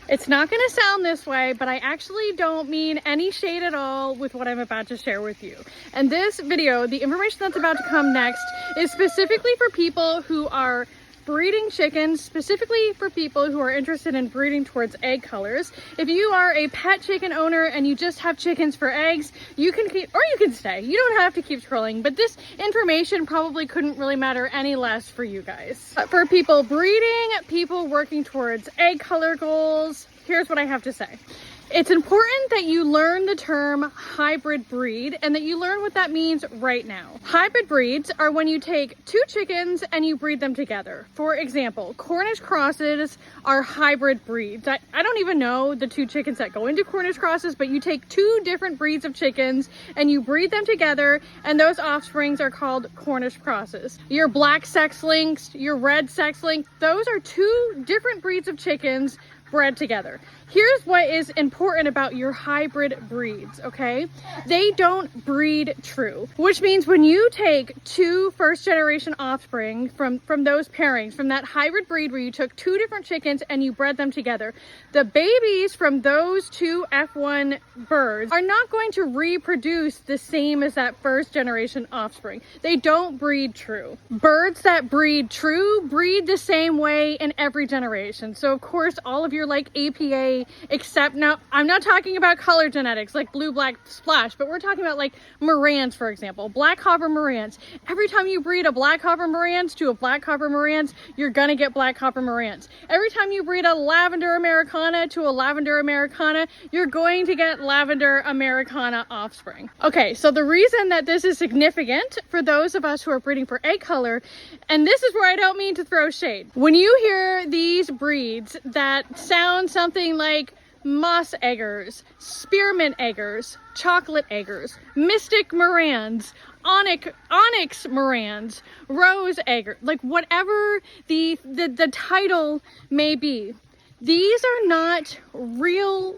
It's not going to sound this way, but I actually don't mean any shade at all with what I'm about to share with you. And this video, the information that's about to come next, is specifically for people who are breeding chickens, specifically for people who are interested in breeding towards egg colors. If you are a pet chicken owner and you just have chickens for eggs, you can keep, or you can stay. You don't have to keep scrolling, but this information probably couldn't really matter any less for you guys. But for people breeding, people working towards egg color goals, here's what I have to say. It's important that you learn the term hybrid breed and that you learn what that means right now. Hybrid breeds are when you take two chickens and you breed them together. For example, Cornish crosses are hybrid breeds. I don't even know the two chickens that go into Cornish crosses, but you take two different breeds of chickens and you breed them together, and those offsprings are called Cornish crosses. Your black sex links, your red sex link, those are two different breeds of chickens bred together. Here's what is important about your hybrid breeds, okay? They don't breed true, which means when you take two first generation offspring from those pairings, from that hybrid breed where you took two different chickens and you bred them together, the babies from those two F1 birds are not going to reproduce the same as that first generation offspring. They don't breed true. Birds that breed true breed the same way in every generation. So of course, all of your like APA, except now I'm not talking about color genetics like blue, black, splash, but we're talking about like Marans, for example, black copper Marans. Every time you breed a black copper Marans to a black copper Marans, you're gonna get black copper Marans. Every time you breed a lavender Americana to a lavender Americana, you're going to get lavender Americana offspring. Okay, so the reason that this is significant for those of us who are breeding for egg color, and this is where I don't mean to throw shade. When you hear these breeds that sound something like Moss Eggers, Spearmint Eggers, Chocolate Eggers, Mystic Marans, Onyx Marans, Rose Egger, like whatever the title may be, these are not real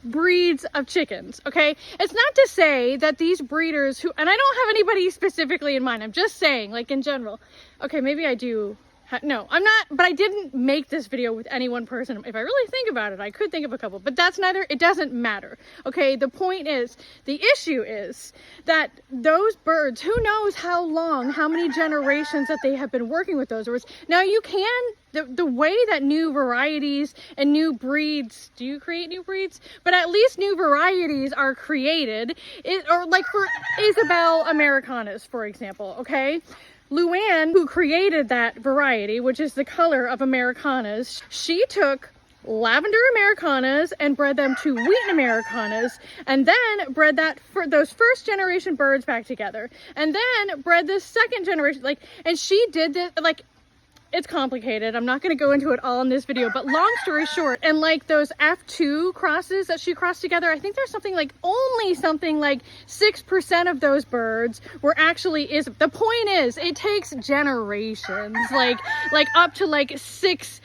breeds of chickens, okay? It's not to say that these breeders who, and I don't have anybody specifically in mind, I'm just saying like in general. Okay, maybe I do. No, I'm not, but I didn't make this video with any one person. If I really think about it, I could think of a couple, but that's neither, it doesn't matter. Okay, the point is, the issue is that those birds, who knows how long, how many generations that they have been working with those birds. Now you can, the way that new varieties and new breeds, do you create new breeds? But at least new varieties are created, or like for Isabel Americanas, for example, okay? Lunar, who created that variety, which is the color of Americanas, she took lavender Americanas and bred them to wheaten Americanas, and then bred that for those first generation birds back together, and then bred the second generation, like, and she did this, like, it's complicated. I'm not going to go into it all in this video, but long story short, and like those F2 crosses that she crossed together, I think there's something like only something like 6% of those birds were actually the point is it takes generations, like up to like 6+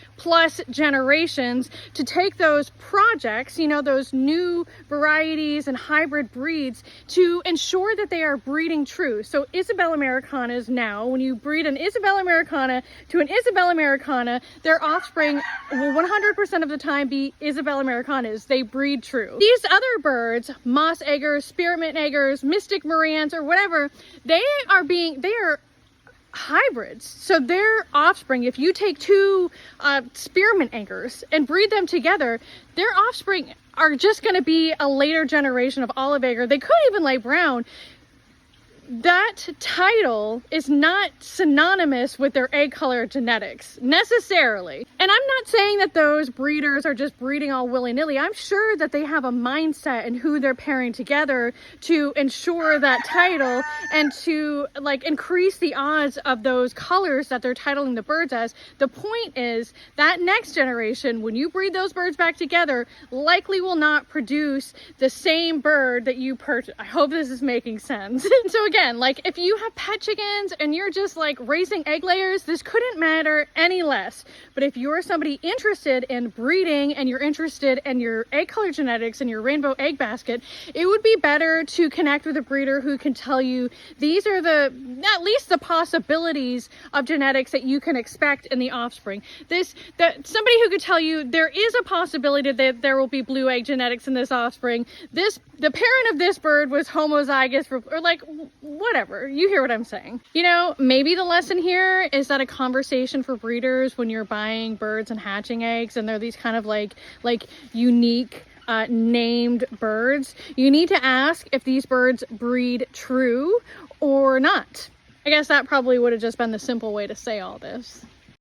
generations to take those projects, you know, those new varieties and hybrid breeds to ensure that they are breeding true. So Isabel Americanas now, when you breed an Isabel Americana to an Isabel Americana, their offspring will 100% of the time be Isabel Americanas. They breed true. These other birds, Moss Eggers, Spearmint Eggers, Mystic Marans, or whatever, they are hybrids. So their offspring, if you take two Spearmint Eggers and breed them together, their offspring are just going to be a later generation of olive egger. They could even lay brown. That title is not synonymous with their egg color genetics necessarily. And I'm not saying that those breeders are just breeding all willy-nilly. I'm sure that they have a mindset in who they're pairing together to ensure that title and to like increase the odds of those colors that they're titling the birds as. The point is that next generation, when you breed those birds back together, likely will not produce the same bird that you purchased. I hope this is making sense. So again, like if you have pet chickens and you're just like raising egg layers, this couldn't matter any less. But if you're somebody interested in breeding and you're interested in your egg color genetics and your rainbow egg basket, it would be better to connect with a breeder who can tell you these are the, at least the possibilities of genetics that you can expect in the offspring. Somebody who could tell you there is a possibility that there will be blue egg genetics in this offspring. The parent of this bird was homozygous for, or like, whatever. You hear what I'm saying. You know, maybe the lesson here is that a conversation for breeders when you're buying birds and hatching eggs, and they're these kind of like unique named birds, you need to ask if these birds breed true or not. I guess that probably would have just been the simple way to say all this.